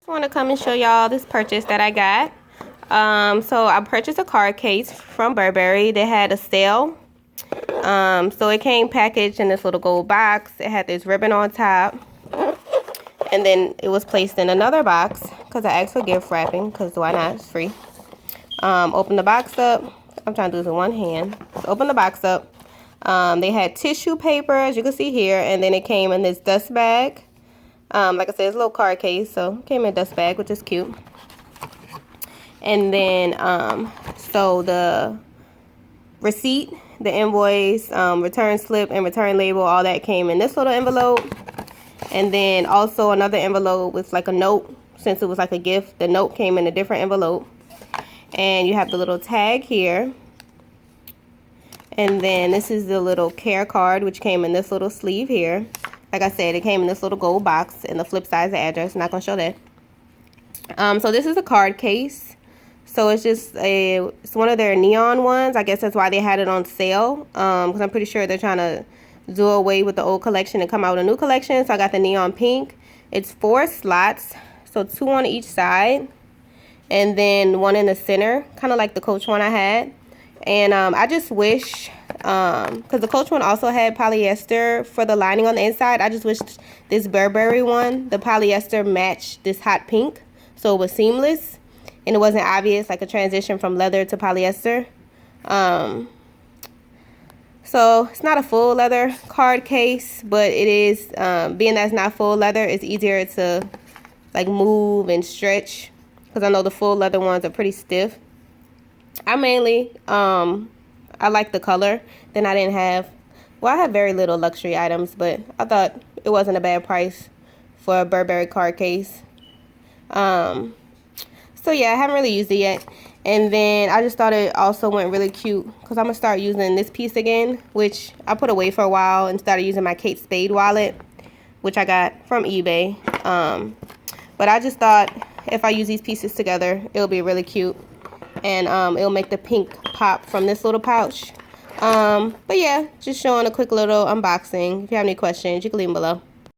I want to come and show y'all this purchase that I got. So I purchased a card case from Burberry. They had a sale. So it came packaged in this little gold box. It had this ribbon on top. And then it was placed in another box because I asked for gift wrapping, because why not? It's free. Open the box up. I'm trying to do this with one hand. So open the box up. They had tissue paper, as you can see here, and then it came in this dust bag. Like I said, it's a little card case, so it came in a dust bag, which is cute. And then, so the receipt, the invoice, return slip, and return label, all that came in this little envelope. And then also another envelope with like a note. Since it was like a gift, the note came in a different envelope. And you have the little tag here. And then this is the little care card, which came in this little sleeve here. Like I said, it came in this little gold box, and the flip side is the address. I'm not going to show that. So this is a card case. So it's it's one of their neon ones. I guess that's why they had it on sale. Because I'm pretty sure they're trying to do away with the old collection and come out with a new collection. So I got the neon pink. It's 4 slots. So 2 on each side. And then 1 in the center. Kind of like the Coach one I had. And I just wish, because the Coach one also had polyester for the lining on the inside. I just wish this Burberry one, the polyester matched this hot pink. So it was seamless. And it wasn't obvious, like a transition from leather to polyester. So it's not a full leather card case, but it is, being that it's not full leather, it's easier to like move and stretch. Because I know the full leather ones are pretty stiff. I mainly, I like the color. Then I didn't have, well, I have very little luxury items, but I thought it wasn't a bad price for a Burberry card case. So yeah, I haven't really used it yet. And then I just thought it also went really cute because I'm going to start using this piece again, which I put away for a while and started using my Kate Spade wallet, which I got from eBay. But I just thought if I use these pieces together, it'll be really cute. And it'll make the pink pop from this little pouch. But yeah, just showing a quick little unboxing. If you have any questions, you can leave them below.